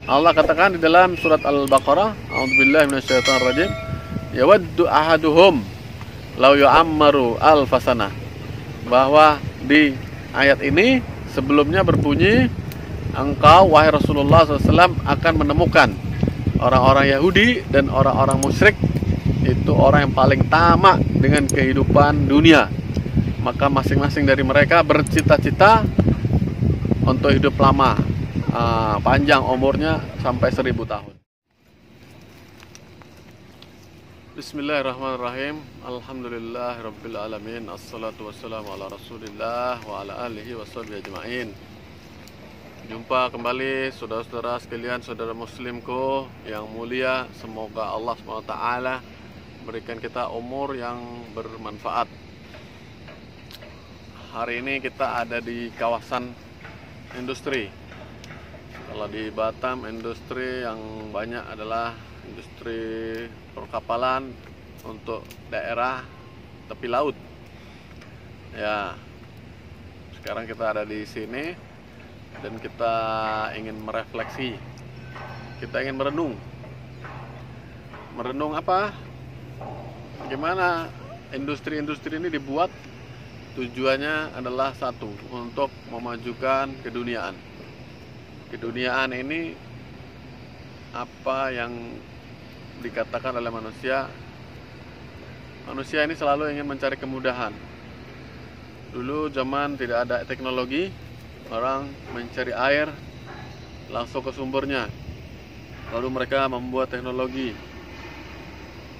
Allah katakan di dalam surat Al-Baqarah, a'udzubillahi minasyaitonirrajim, yawaddu ahaduhum law yu'ammaru alfasanah. Bahwa di ayat ini sebelumnya berbunyi, engkau wahai Rasulullah SAW akan menemukan orang-orang Yahudi dan orang-orang musyrik itu orang yang paling tamak dengan kehidupan dunia. Maka masing-masing dari mereka bercita-cita untuk hidup lama, panjang umurnya sampai 1000 tahun. Bismillahirrahmanirrahim. Alhamdulillahirabbil alamin. Assalatu wassalamu ala Rasulillah wa ala alihi washabbihi ajmain. Jumpa kembali saudara-saudara sekalian, saudara muslimku yang mulia. Semoga Allah SWT berikan kita umur yang bermanfaat. Hari ini kita ada di kawasan industri. Kalau di Batam, industri yang banyak adalah industri perkapalan untuk daerah tepi laut. Ya, sekarang kita ada di sini dan kita ingin merefleksi. Kita ingin merenung. Merenung apa? Bagaimana industri-industri ini dibuat? Tujuannya adalah satu, untuk memajukan keduniaan. Keduniaan ini apa yang dikatakan oleh manusia? Manusia ini selalu ingin mencari kemudahan. Dulu zaman tidak ada teknologi, orang mencari air langsung ke sumbernya. Lalu mereka membuat teknologi,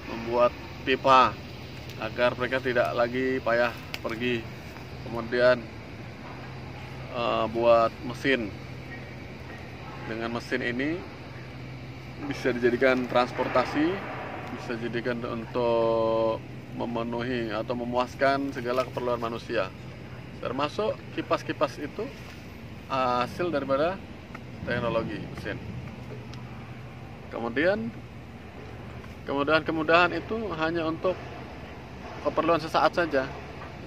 membuat pipa agar mereka tidak lagi payah pergi. Kemudian buat mesin. Dengan mesin ini bisa dijadikan transportasi, bisa dijadikan untuk memenuhi atau memuaskan segala keperluan manusia. Termasuk kipas-kipas itu hasil daripada teknologi mesin. Kemudahan itu hanya untuk keperluan sesaat saja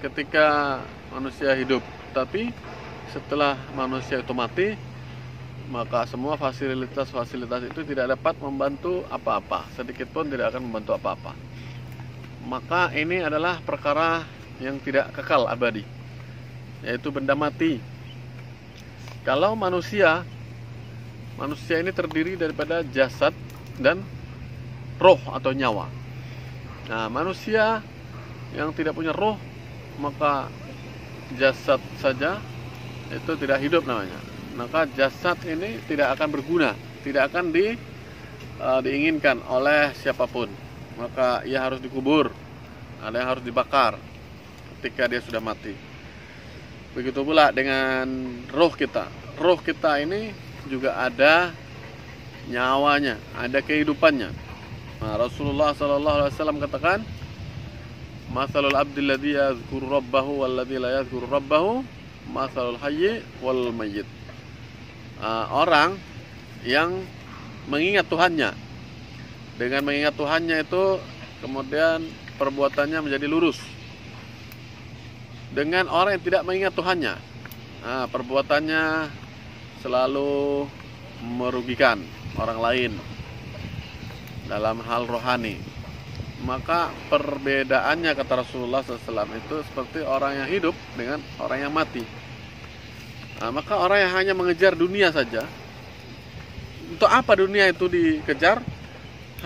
ketika manusia hidup. Tapi setelah manusia itu mati, maka semua fasilitas-fasilitas itu tidak dapat membantu apa-apa, sedikit pun tidak akan membantu apa-apa. Maka ini adalah perkara yang tidak kekal abadi, yaitu benda mati. Kalau manusia ini terdiri daripada jasad dan roh atau nyawa. Nah, manusia yang tidak punya roh, maka jasad saja itu tidak hidup namanya. Maka jasad ini tidak akan berguna, tidak akan diinginkan oleh siapapun. Maka ia harus dikubur, ada yang harus dibakar ketika dia sudah mati. Begitu pula dengan roh kita. Roh kita ini juga ada nyawanya, ada kehidupannya. Nah, Rasulullah SAW katakan, masalul abdil ladzi yazkuru rabbahu wal ladzi la yazkuru rabbahu masalul hayyi wal mayyit. Orang yang mengingat Tuhannya, dengan mengingat Tuhannya itu kemudian perbuatannya menjadi lurus. Dengan orang yang tidak mengingat Tuhannya, perbuatannya selalu merugikan orang lain dalam hal rohani. Maka perbedaannya, kata Rasulullah SAW, itu seperti orang yang hidup dengan orang yang mati. Maka orang yang hanya mengejar dunia saja, untuk apa dunia itu dikejar?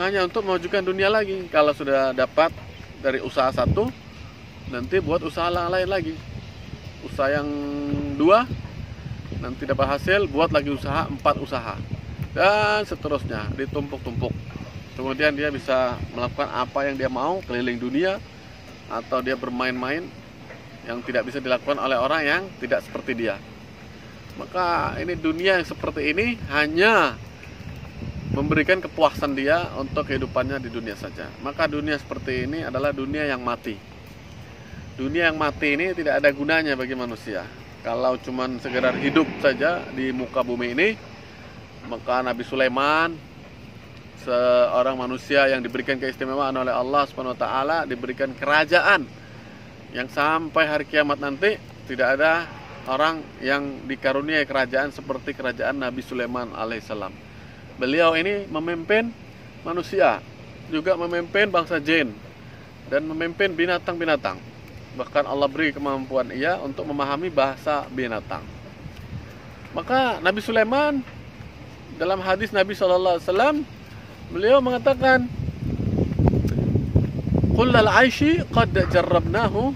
Hanya untuk memajukan dunia lagi. Kalau sudah dapat dari usaha satu, nanti buat usaha lain lagi. Usaha yang dua, nanti dapat hasil, buat lagi usaha, 4 usaha. Dan seterusnya, ditumpuk-tumpuk. Kemudian dia bisa melakukan apa yang dia mau, keliling dunia, atau dia bermain-main yang tidak bisa dilakukan oleh orang yang tidak seperti dia. Maka ini dunia yang seperti ini hanya memberikan kepuasan dia untuk kehidupannya di dunia saja. Maka dunia seperti ini adalah dunia yang mati. Dunia yang mati ini tidak ada gunanya bagi manusia. Kalau cuman sekedar hidup saja di muka bumi ini, maka Nabi Sulaiman, seorang manusia yang diberikan keistimewaan oleh Allah SWT, diberikan kerajaan yang sampai hari kiamat nanti tidak ada orang yang dikaruniai kerajaan seperti kerajaan Nabi Sulaiman alaihissalam. beliau ini memimpin manusia, juga memimpin bangsa jin, dan memimpin binatang-binatang. Bahkan Allah beri kemampuan ia untuk memahami bahasa binatang. Maka Nabi Sulaiman dalam hadis Nabi SAW, beliau mengatakan, Kullal aishi qad jarrabnahu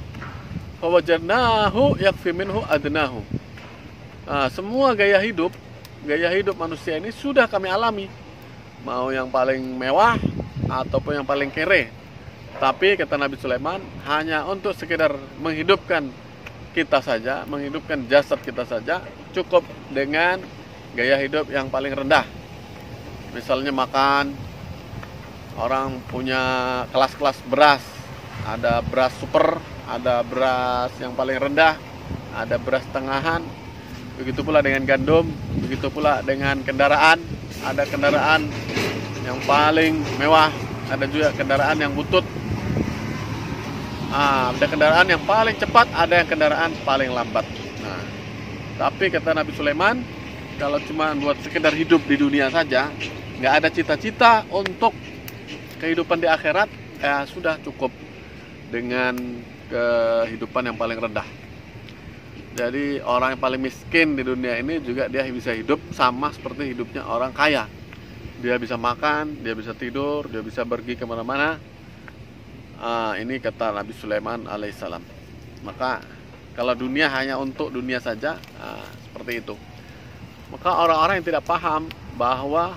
fawajadnahu yakfi minhu adnahu. Semua gaya hidup manusia ini sudah kami alami, mau yang paling mewah ataupun yang paling kere. Tapi kata Nabi Sulaiman, hanya untuk sekedar menghidupkan kita saja, menghidupkan jasad kita saja, cukup dengan gaya hidup yang paling rendah. Misalnya makan, orang punya kelas-kelas beras, ada beras super, ada beras yang paling rendah, ada beras tengahan. Begitu pula dengan gandum, begitu pula dengan kendaraan, ada kendaraan yang paling mewah, ada juga kendaraan yang butut, ada kendaraan yang paling cepat, ada yang kendaraan paling lambat. Tapi kata Nabi Sulaiman, kalau cuma buat sekedar hidup di dunia saja, nggak ada cita-cita untuk kehidupan di akhirat, ya sudah cukup dengan kehidupan yang paling rendah. Jadi orang yang paling miskin di dunia ini juga dia bisa hidup sama seperti hidupnya orang kaya. Dia bisa makan, dia bisa tidur, dia bisa pergi kemana-mana. Ini kata Nabi Sulaiman alaihissalam. Maka kalau dunia hanya untuk dunia saja, seperti itu. Maka orang-orang yang tidak paham bahwa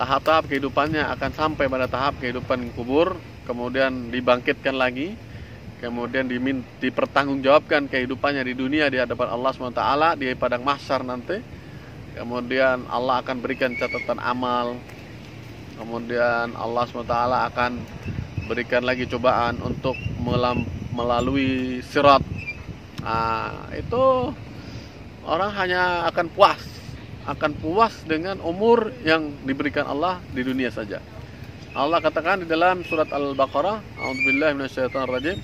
tahap-tahap kehidupannya akan sampai pada tahap kehidupan kubur, kemudian dibangkitkan lagi, kemudian dipertanggungjawabkan kehidupannya di dunia di hadapan Allah SWT di padang mahsyar nanti. Kemudian Allah akan berikan catatan amal, kemudian Allah SWT akan berikan lagi cobaan untuk melalui sirat. Itu orang hanya akan puas dengan umur yang diberikan Allah di dunia saja. Allah katakan di dalam surat Al-Baqarah, A'udzubillahi minasyaitonirrajim,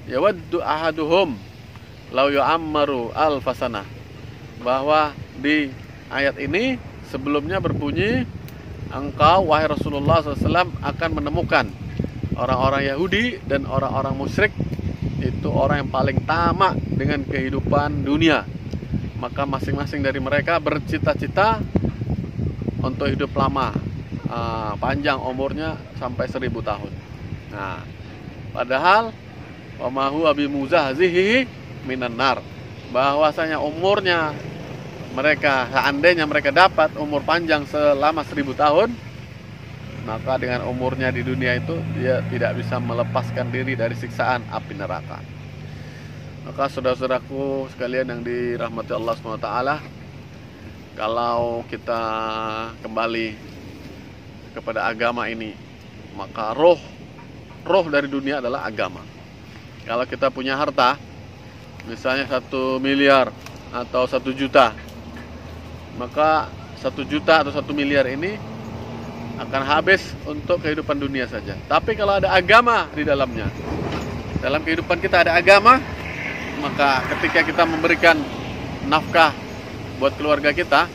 yawaddu ahaduhum law yu'ammaru alfasanah. Bahwa di ayat ini sebelumnya berbunyi, engkau wahai Rasulullah SAW akan menemukan orang-orang Yahudi dan orang-orang musyrik itu orang yang paling tamak dengan kehidupan dunia. Maka masing-masing dari mereka bercita-cita untuk hidup lama, panjang umurnya sampai 1000 tahun. Padahal wamahu abi muzahzihi minan nar, bahwasanya umurnya mereka, seandainya mereka dapat umur panjang selama 1000 tahun, maka dengan umurnya di dunia itu dia tidak bisa melepaskan diri dari siksaan api neraka. Maka saudara-saudaraku sekalian yang dirahmati Allah SWT, kalau kita kembali kepada agama ini, maka roh dari dunia adalah agama. Kalau kita punya harta, misalnya 1 miliar atau 1 juta, maka 1 juta atau 1 miliar ini akan habis untuk kehidupan dunia saja. Tapi kalau ada agama di dalamnya, dalam kehidupan kita ada agama, maka ketika kita memberikan nafkah buat keluarga kita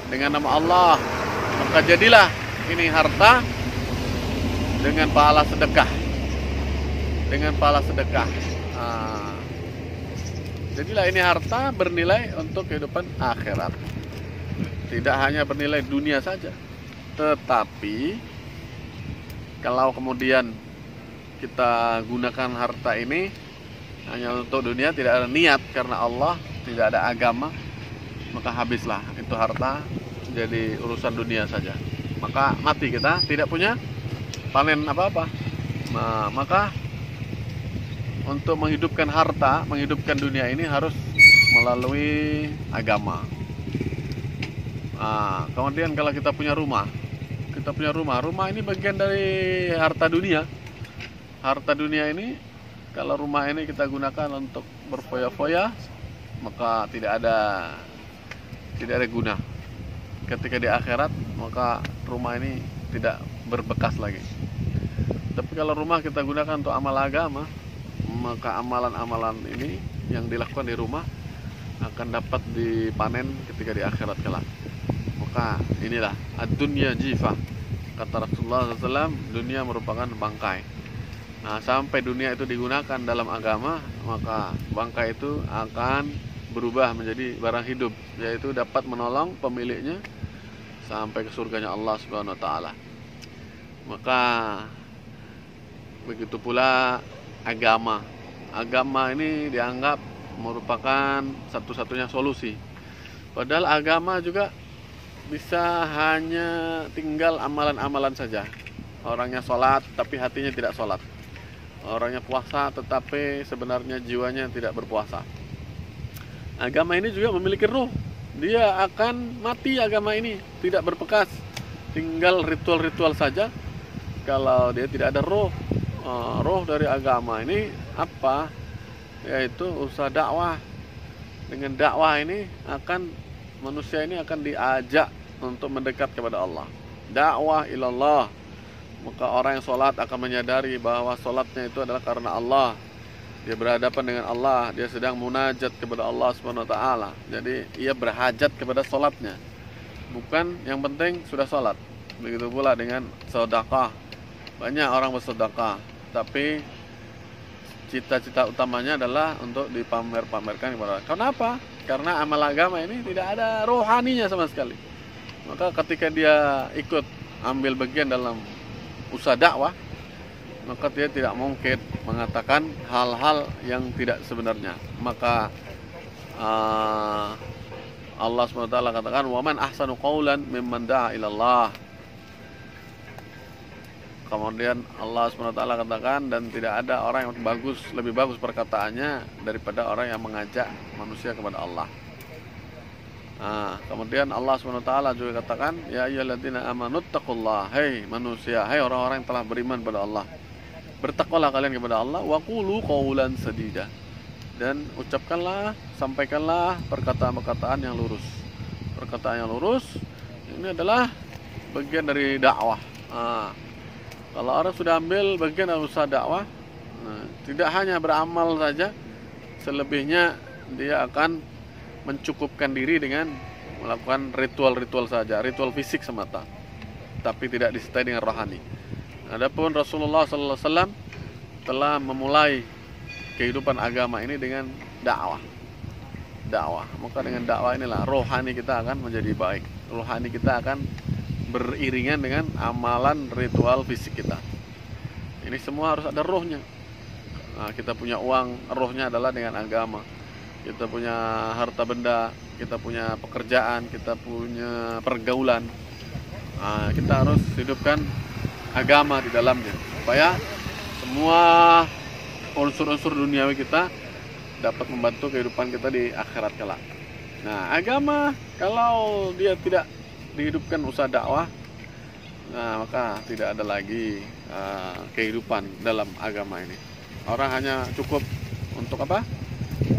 dengan nama Allah, maka jadilah ini harta dengan pahala sedekah. Jadilah ini harta bernilai untuk kehidupan akhirat. Tidak hanya bernilai dunia saja. Tetapi kalau kemudian kita gunakan harta ini hanya untuk dunia, tidak ada niat karena Allah, tidak ada agama, maka habislah itu harta jadi urusan dunia saja. Maka mati kita, tidak punya panen apa-apa. Maka untuk menghidupkan harta, menghidupkan dunia ini harus melalui agama. Kemudian kalau kita punya rumah, rumah ini bagian dari harta dunia. Harta dunia ini, kalau rumah ini kita gunakan untuk berfoya-foya, maka tidak ada guna. Ketika di akhirat, maka rumah ini tidak berbekas lagi. Tapi kalau rumah kita gunakan untuk amal agama, maka amalan-amalan ini yang dilakukan di rumah akan dapat dipanen ketika di akhirat kelak. Maka inilah ad-dunya jifah. Kata Rasulullah SAW, dunia merupakan bangkai. Nah, sampai dunia itu digunakan dalam agama, maka bangkai itu akan berubah menjadi barang hidup, yaitu dapat menolong pemiliknya sampai ke surganya Allah Subhanahu wa taala. Maka begitu pula agama. Agama ini dianggap merupakan satu-satunya solusi. Padahal agama juga bisa hanya tinggal amalan-amalan saja. Orangnya sholat tapi hatinya tidak sholat. Orangnya puasa tetapi sebenarnya jiwanya tidak berpuasa. Agama ini juga memiliki ruh. Dia akan mati agama ini, tidak berbekas. Tinggal ritual-ritual saja. Kalau dia tidak ada ruh, ruh dari agama ini apa? Yaitu usaha dakwah. Dengan dakwah ini manusia ini akan diajak untuk mendekat kepada Allah. Dakwah ilallah. Maka orang yang sholat akan menyadari bahwa sholatnya itu adalah karena Allah. Dia berhadapan dengan Allah, dia sedang munajat kepada Allah Subhanahu wa taala. Jadi ia berhajat kepada sholatnya. Bukan yang penting sudah sholat. Begitu pula dengan sedekah. Banyak orang bersedekah, tapi cita-cita utamanya adalah untuk dipamer-pamerkan kepada Allah. Kenapa? Karena amal agama ini tidak ada rohaninya sama sekali. Maka ketika dia ikut ambil bagian dalam usaha dakwah, maka dia tidak mungkin mengatakan hal-hal yang tidak sebenarnya. Maka Allah SWT katakan, "Waman ahsanu qawlan mimman da'a ilallah." Kemudian Allah SWT katakan, dan tidak ada orang yang lebih bagus perkataannya daripada orang yang mengajak manusia kepada Allah. Kemudian Allah SWT juga katakan, "Ya ayyuhalladzina amanu taqullaha." Hai manusia, hai orang-orang yang telah beriman kepada Allah, bertakwalah kalian kepada Allah, wa qulu qawlan sadida, dan ucapkanlah, sampaikanlah perkataan-perkataan yang lurus. Perkataan yang lurus ini adalah bagian dari dakwah. Kalau orang sudah ambil bagian dalam usaha dakwah, tidak hanya beramal saja, selebihnya dia akan mencukupkan diri dengan melakukan ritual-ritual saja, ritual fisik semata, tapi tidak disertai dengan rohani. Adapun Rasulullah SAW telah memulai kehidupan agama ini dengan dakwah. Maka dengan dakwah inilah rohani kita akan menjadi baik. Rohani kita akan beriringan dengan amalan ritual fisik kita. Ini semua harus ada rohnya. Kita punya uang, rohnya adalah dengan agama. Kita punya harta benda, kita punya pekerjaan, kita punya pergaulan. Kita harus hidupkan agama di dalamnya, supaya semua unsur-unsur duniawi kita dapat membantu kehidupan kita di akhirat kelak. Nah, agama kalau dia tidak dihidupkan usaha dakwah, maka tidak ada lagi kehidupan dalam agama ini. Orang hanya cukup untuk apa?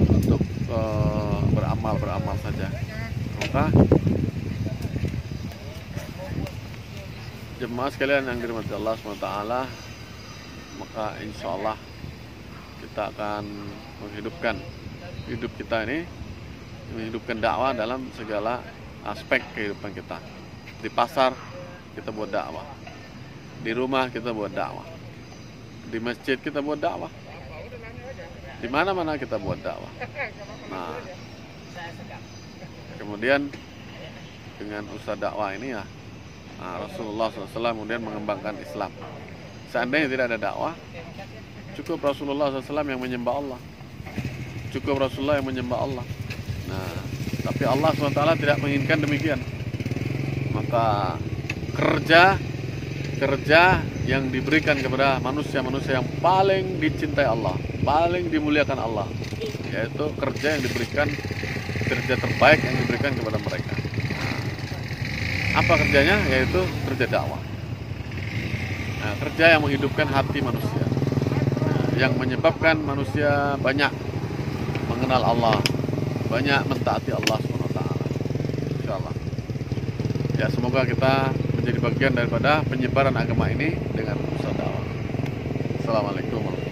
Untuk beramal saja. Maka jemaah sekalian yang dirahmati Allah SWT, maka insya Allah kita akan menghidupkan hidup kita ini, menghidupkan dakwah dalam segala aspek kehidupan kita. Di pasar kita buat dakwah, di rumah kita buat dakwah, di masjid kita buat dakwah, di mana-mana kita buat dakwah. Nah, kemudian dengan usaha dakwah ini ya, Rasulullah SAW kemudian mengembangkan Islam. Seandainya tidak ada dakwah, cukup Rasulullah SAW yang menyembah Allah, cukup Rasulullah yang menyembah Allah. Nah, tapi Allah SWT tidak menginginkan demikian. Maka kerja yang diberikan kepada manusia-manusia yang paling dicintai Allah, paling dimuliakan Allah, yaitu kerja yang diberikan, kerja terbaik yang diberikan kepada mereka. Apa kerjanya? Yaitu kerja dakwah. Nah, kerja yang menghidupkan hati manusia, yang menyebabkan manusia banyak mengenal Allah, banyak mentaati Allah SWT. Insyaallah. Ya, semoga kita menjadi bagian daripada penyebaran agama ini dengan usaha dakwah. Assalamualaikum warahmatullahi wabarakatuh.